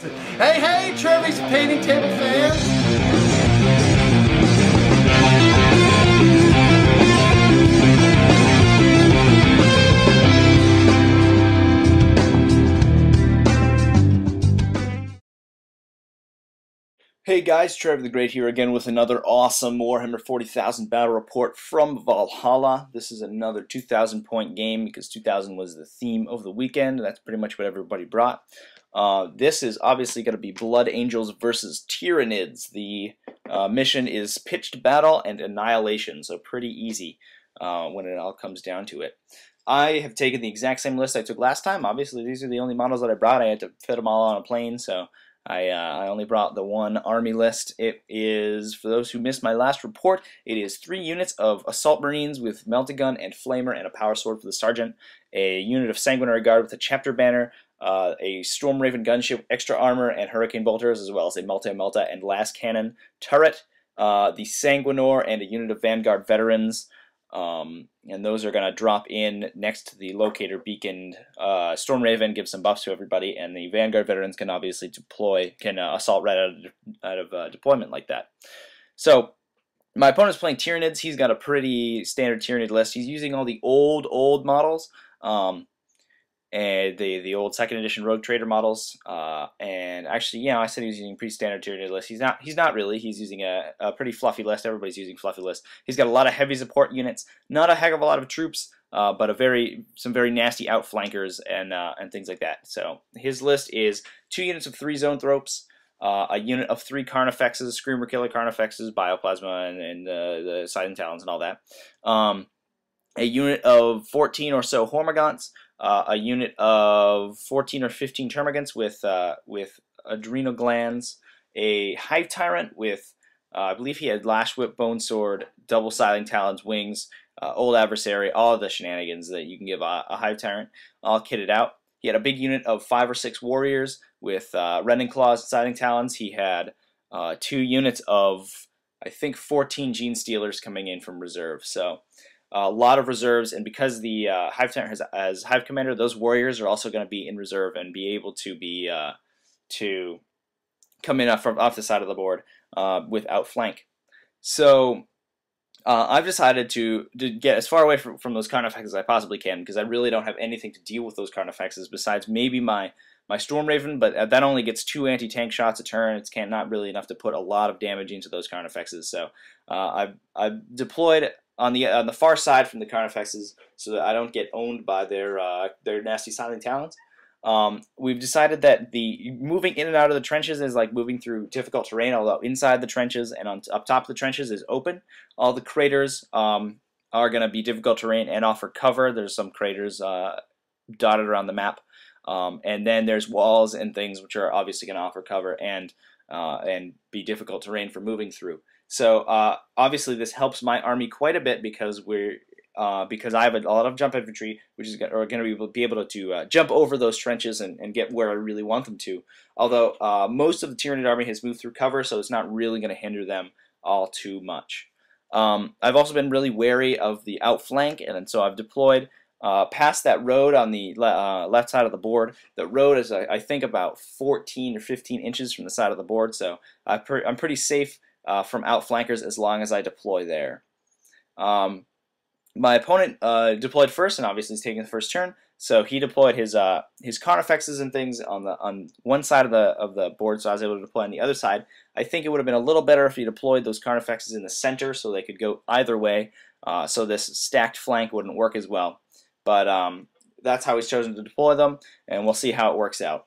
Hey, hey, Trevy's painting table fans! Hey guys, Trevor the Great here again with another awesome Warhammer 40,000 battle report from Valhalla. This is another 2,000 point game because 2,000 was the theme of the weekend. That's pretty much what everybody brought. This is obviously going to be Blood Angels versus Tyranids. The mission is Pitched Battle and Annihilation, so pretty easy when it all comes down to it. I have taken the exact same list I took last time. Obviously, these are the only models that I brought. I had to fit them all on a plane, so I only brought the one army list. It is, for those who missed my last report, it is 3 units of Assault Marines with Melta Gun and Flamer and a Power Sword for the Sergeant, a unit of Sanguinary Guard with a Chapter Banner, a Storm Raven gunship, extra armor, and Hurricane Bolters, as well as a Melta and Last Cannon turret, the Sanguinor, and a unit of Vanguard Veterans. And those are going to drop in next to the locator beacon. Storm Raven gives some buffs to everybody, and the Vanguard veterans can obviously assault right out of deployment like that. So my opponent's playing Tyranids. He's got a pretty standard Tyranid list. He's using all the old models, and the old 2nd edition Rogue Trader models. And actually, yeah, I said he was using pretty standard Tyranid list. He's not really. He's using a pretty fluffy list. Everybody's using fluffy list. He's got a lot of heavy support units, not a heck of a lot of troops, but some very nasty outflankers and things like that. So his list is 2 units of 3 Zoanthropes, a unit of 3 Carnifexes, Screamer Killer Carnifexes, Bioplasma, and the Sidon Talons and all that. A unit of 14 or so Hormagaunts, a unit of 14 or 15 Termagants with adrenal glands, a Hive Tyrant with, I believe he had Lash Whip, Bone Sword, Double Siding Talons, Wings, Old Adversary, all of the shenanigans that you can give a Hive Tyrant, all kitted out. He had a big unit of 5 or 6 Warriors with Rending Claws and Siding Talons. He had 2 units of, I think, 14 Gene Stealers coming in from reserve. So a lot of reserves, and because the Hive Tyrant has Hive Commander, those Warriors are also going to be in reserve and be able to come in off the side of the board with outflank. So I've decided to get as far away from those Carnifexes as I possibly can, because I really don't have anything to deal with those Carnifexes besides maybe my Storm Raven, but that only gets 2 anti-tank shots a turn. It's not really enough to put a lot of damage into those Carnifexes. So I've deployed on the far side from the Carnifexes so that I don't get owned by their nasty Silent Talons. We've decided that the moving in and out of the trenches is like moving through difficult terrain, although inside the trenches and up top of the trenches is open. All the craters are going to be difficult terrain and offer cover. There's some craters dotted around the map. And then there's walls and things which are obviously going to offer cover and be difficult terrain for moving through. So obviously this helps my army quite a bit because because I have a lot of jump infantry, which is going to be able to jump over those trenches and get where I really want them to. Although most of the Tyranid army has moved through cover, so it's not really going to hinder them all too much. I've also been really wary of the outflank, and so I've deployed past that road on the left side of the board. The road is, I think, about 14 or 15 inches from the side of the board, so I'm pretty safe from outflankers as long as I deploy there. My opponent deployed first, and obviously he's taking the first turn. So he deployed his Carnifexes and things on one side of the board, so I was able to deploy on the other side. I think it would have been a little better if he deployed those Carnifexes in the center, so they could go either way. So this stacked flank wouldn't work as well. But that's how he's chosen to deploy them, and we'll see how it works out.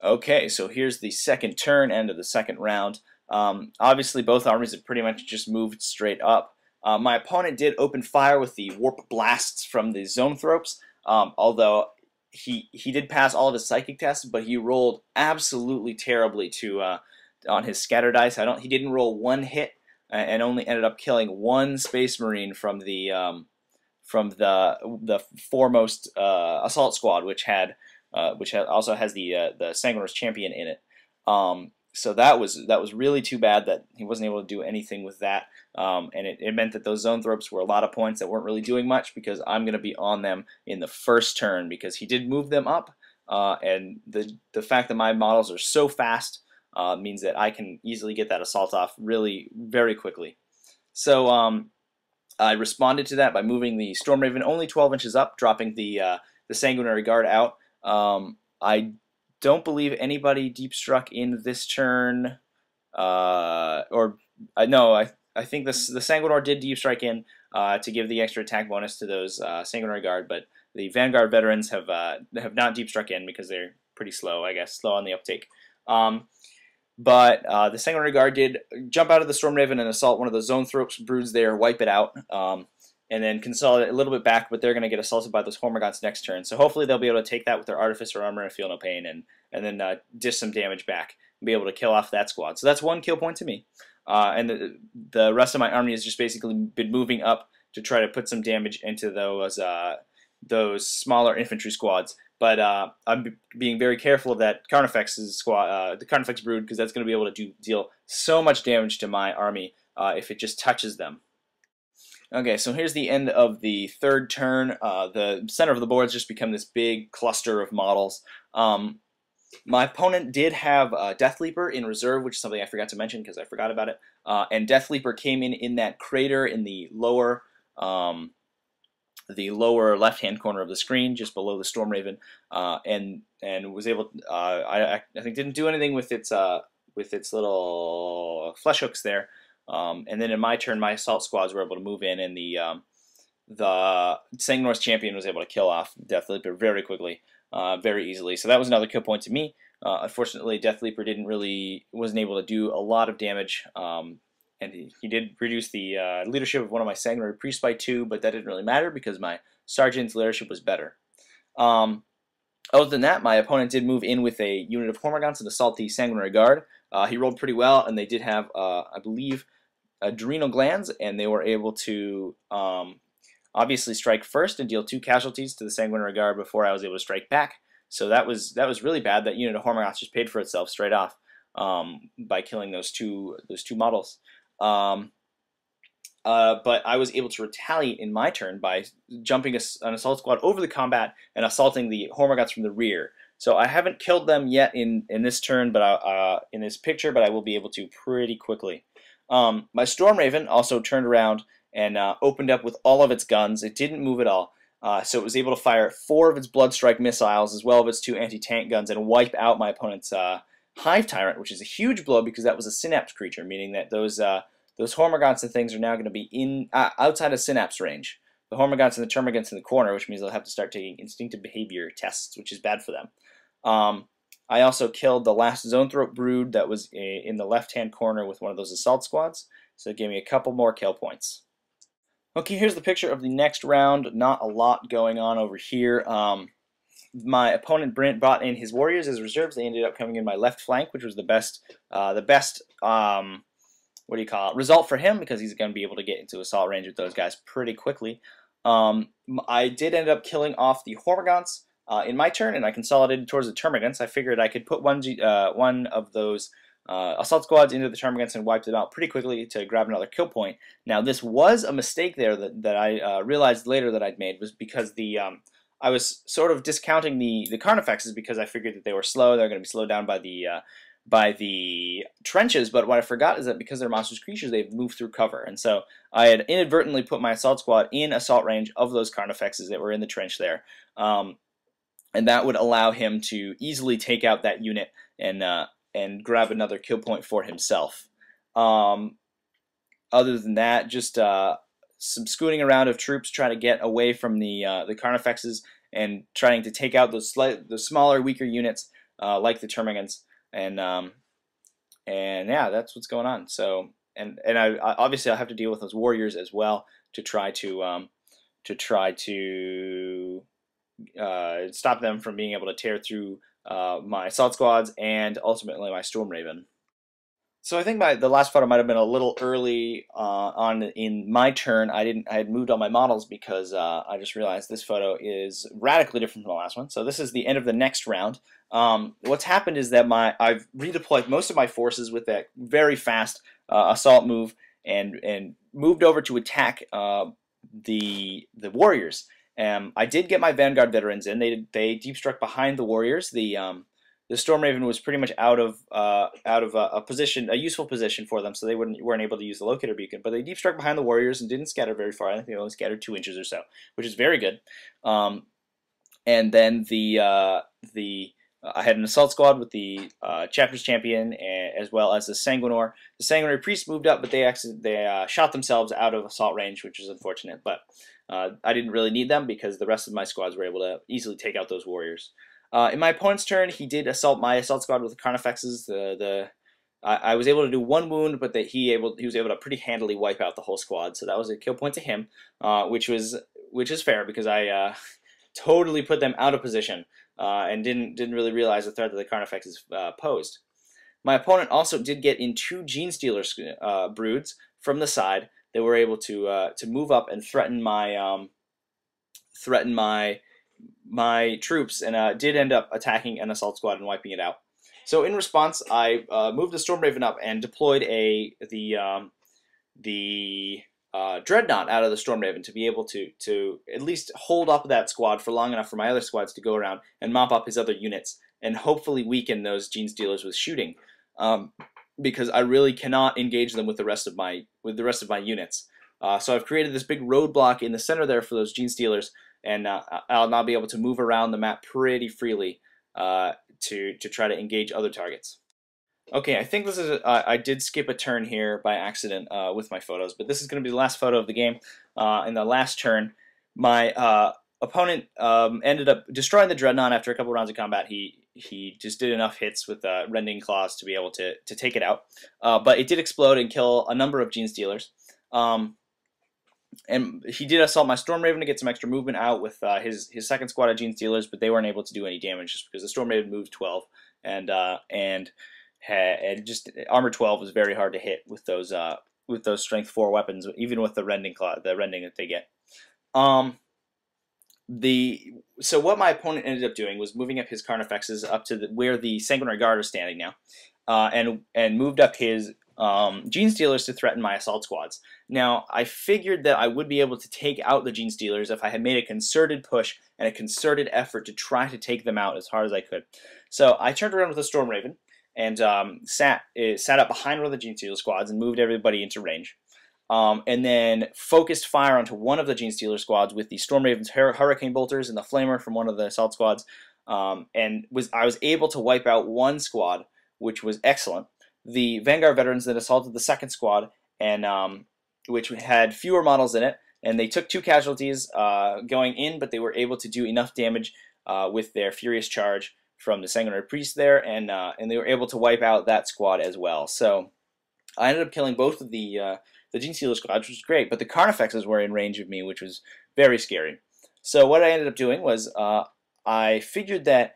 Okay, so here's the second turn, end of the second round. Obviously, both armies have pretty much just moved straight up. My opponent did open fire with the Warp Blasts from the Zoanthropes, although he did pass all of his psychic tests, but he rolled absolutely terribly on his scatter dice. He didn't roll 1 hit and only ended up killing 1 Space Marine from the foremost assault squad, which also has the Sanguinor's Champion in it. So that was really too bad that he wasn't able to do anything with that, and it meant that those Zoanthropes were a lot of points that weren't really doing much because I'm going to be on them in the first turn because he did move them up, and the fact that my models are so fast means that I can easily get that assault off really very quickly. So I responded to that by moving the Storm Raven only 12 inches up, dropping the Sanguinary Guard out. I don't believe anybody deep struck in this turn, no, I think the Sanguinor did deep strike in to give the extra attack bonus to those Sanguinary Guard, but the Vanguard veterans have not deep struck in because they're pretty slow, I guess, slow on the uptake. But the Sanguinary Guard did jump out of the Storm Raven and assault one of the Zone Throats broods there, wipe it out, and then consolidate a little bit back, but they're going to get assaulted by those Hormagaunts next turn. So hopefully they'll be able to take that with their Artificer Armor and feel no pain, and then dish some damage back and be able to kill off that squad. So that's 1 kill point to me. And the rest of my army has just basically been moving up to try to put some damage into those smaller infantry squads. But I'm being very careful of that Carnifex's squad, the Carnifex brood, because that's going to be able to deal so much damage to my army if it just touches them. Okay, so here's the end of the third turn. The center of the board's just become this big cluster of models. My opponent did have Death Leaper in reserve, which is something I forgot to mention because I forgot about it. And Death Leaper came in that crater in the lower left-hand corner of the screen, just below the Storm Raven, and was able. I think didn't do anything with its little flesh hooks there. And then in my turn, my assault squads were able to move in, and the Sanguinor's champion was able to kill off Death Leaper very quickly, very easily. So that was another kill point to me. Unfortunately, Death Leaper wasn't able to do a lot of damage. And he did reduce the leadership of one of my Sanguinary Priests by 2, but that didn't really matter because my Sergeant's leadership was better. Other than that, my opponent did move in with a unit of Hormagaunts and assault the Sanguinary Guard. He rolled pretty well, and they did have, I believe, adrenal glands, and they were able to obviously strike first and deal 2 casualties to the Sanguinary Guard before I was able to strike back. So that was really bad. That unit of Hormagaunts just paid for itself straight off by killing those two models. But I was able to retaliate in my turn by jumping an assault squad over the combat and assaulting the Hormagaunts from the rear. So I haven't killed them yet in this turn, but in this picture, but I will be able to pretty quickly. My Storm Raven also turned around and opened up with all of its guns. It didn't move at all, so it was able to fire 4 of its Blood Strike missiles as well as its 2 anti-tank guns and wipe out my opponent's Hive Tyrant, which is a huge blow because that was a Synapse creature, meaning that those Hormagaunts and things are now going to be outside of Synapse range. The Hormagaunts and the Termagants in the corner, which means they'll have to start taking instinctive behavior tests, which is bad for them. I also killed the last Zone Throat brood that was in the left-hand corner with one of those assault squads, so it gave me a couple more kill points. Okay, here's the picture of the next round. Not a lot going on over here. My opponent Brent brought in his warriors as reserves. They ended up coming in my left flank, which was the best what do you call it, result for him because he's going to be able to get into assault range with those guys pretty quickly. I did end up killing off the Hormagaunts in my turn, and I consolidated towards the Termagants. I figured I could put one of those assault squads into the Termagants and wipe them out pretty quickly to grab another kill point. Now, this was a mistake there that I realized later that I'd made, was because I was sort of discounting the Carnifexes because I figured that they were slow. They're going to be slowed down by the trenches, but what I forgot is that because they're monstrous creatures, they've moved through cover, and so I had inadvertently put my assault squad in assault range of those Carnifexes that were in the trench there, and that would allow him to easily take out that unit and grab another kill point for himself. Other than that, just some scooting around of troops trying to get away from the Carnifexes and trying to take out those smaller, weaker units like the Termagants. And yeah, that's what's going on. So I obviously I'll have to deal with those warriors as well to try to stop them from being able to tear through my assault squads and ultimately my Storm Raven. So I think the last photo might have been a little early on in my turn. I had moved all my models because I just realized this photo is radically different from the last one. So this is the end of the next round. What's happened is that I've redeployed most of my forces with that very fast assault move and moved over to attack the warriors. I did get my Vanguard veterans in. They deep struck behind the warriors. The Storm Raven was pretty much out of a position, a useful position for them, so they weren't able to use the locator beacon. But they deep struck behind the warriors and didn't scatter very far. I think they only scattered 2 inches or so, which is very good. And then I had an assault squad with the Chapters Champion as well as the Sanguinor. The Sanguinary Priest moved up, but they shot themselves out of assault range, which is unfortunate. But I didn't really need them because the rest of my squads were able to easily take out those warriors. In my opponent's turn, he did assault my assault squad with the Carnifexes. I was able to do 1 wound, but he was able to pretty handily wipe out the whole squad. So that was a kill point to him, which is fair because I totally put them out of position and didn't really realize the threat that the Carnifexes posed. My opponent also did get in 2 Gene Stealer broods from the side. They were able to move up and threaten my troops, and did end up attacking an assault squad and wiping it out. So in response, I moved the Storm Raven up and deployed the Dreadnought out of the Storm Raven to be able to at least hold up that squad for long enough for my other squads to go around and mop up his other units and hopefully weaken those Gene Stealers with shooting, because I really cannot engage them with the rest of my units. So I've created this big roadblock in the center there for those Gene Stealers, and I'll now be able to move around the map pretty freely to try to engage other targets. Okay, I think this is I did skip a turn here by accident with my photos, but this is going to be the last photo of the game. In the last turn, my opponent ended up destroying the Dreadnought after a couple rounds of combat. He just did enough hits with Rending Claws to be able to take it out, but it did explode and kill a number of Gene Stealers. And he did assault my Storm Raven to get some extra movement out with his second squad of Gene Stealers, but they weren't able to do any damage just because the Storm Raven moved 12, and just armor 12 was very hard to hit with those strength 4 weapons, even with the rending that they get. So what my opponent ended up doing was moving up his Carnifexes up to where the Sanguinary Guard are standing now, and moved up his Gene Stealers to threaten my assault squads. Now, I figured that I would be able to take out the Gene Stealers if I had made a concerted push and a concerted effort to try to take them out as hard as I could. So I turned around with a Storm Raven and sat up behind one of the Gene Stealer squads and moved everybody into range. And then focused fire onto one of the Gene Stealer squads with the Storm Raven's Hurricane Bolters and the Flamer from one of the assault squads, and I was able to wipe out one squad, which was excellent. The Vanguard veterans then assaulted the second squad, and which had fewer models in it, and they took 2 casualties going in, but they were able to do enough damage with their Furious Charge from the Sanguinary Priest there, and they were able to wipe out that squad as well. So I ended up killing both of the Gene Stealer squads, which was great, but the Carnifexes were in range of me, which was very scary. So what I ended up doing was I figured that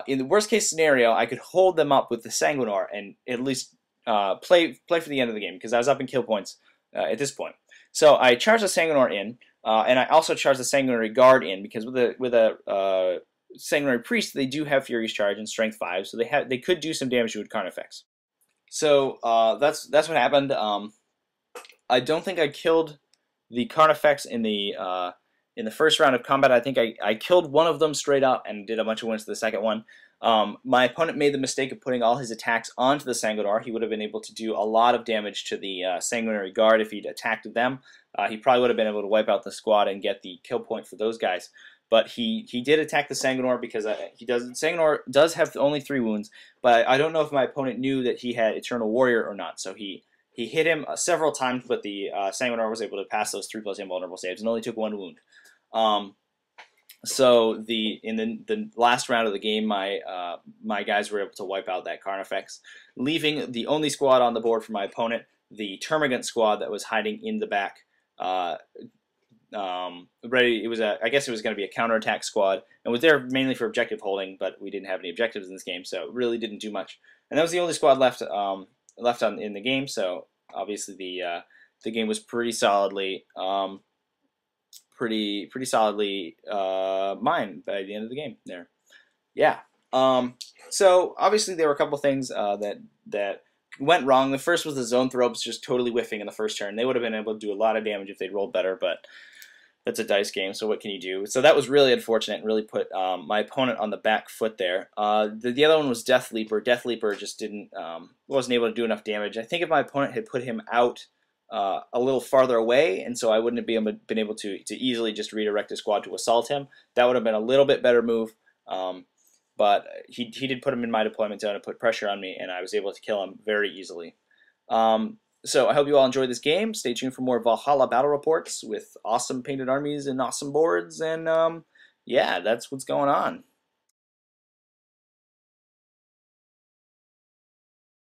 in the worst case scenario, I could hold them up with the Sanguinor and at least play for the end of the game, because I was up in kill points at this point. So I charged the Sanguinor in, and I also charged the Sanguinary Guard in, because with a Sanguinary Priest, they do have Furious Charge and Strength 5, so they could do some damage to a Carnifex. So that's what happened. I don't think I killed the Carnifex in the first round of combat. I think I killed one of them straight up and did a bunch of wins to the second one. My opponent made the mistake of putting all his attacks onto the Sanguinor. He would have been able to do a lot of damage to the Sanguinary Guard if he'd attacked them. He probably would have been able to wipe out the squad and get the kill point for those guys. But he did attack the Sanguinor because Sanguinor does have only 3 wounds, but I don't know if my opponent knew that he had Eternal Warrior or not. So he hit him several times, but the Sanguinor was able to pass those 3+ invulnerable saves and only took 1 wound. So in the last round of the game, my guys were able to wipe out that Carnifex, leaving the only squad on the board for my opponent, the Termagant squad that was hiding in the back. Ready. I guess it was going to be a counterattack squad, and was there mainly for objective holding, but we didn't have any objectives in this game, so it really didn't do much. And that was the only squad left in the game. So obviously the game was pretty solidly mine by the end of the game there. Yeah. So obviously there were a couple things that went wrong. The first was the Zone Thropes just totally whiffing in the first turn. They would have been able to do a lot of damage if they'd rolled better, but that's a dice game, so what can you do? So that was really unfortunate and really put my opponent on the back foot there. The other one was Death Leaper. Death Leaper just wasn't able to do enough damage. I think if my opponent had put him out a little farther away, and so I wouldn't have been able to easily just redirect his squad to assault him, that would have been a little bit better move. But he did put him in my deployment zone and put pressure on me, and I was able to kill him very easily. So I hope you all enjoyed this game. Stay tuned for more Valhalla battle reports with awesome painted armies and awesome boards, and yeah, that's what's going on.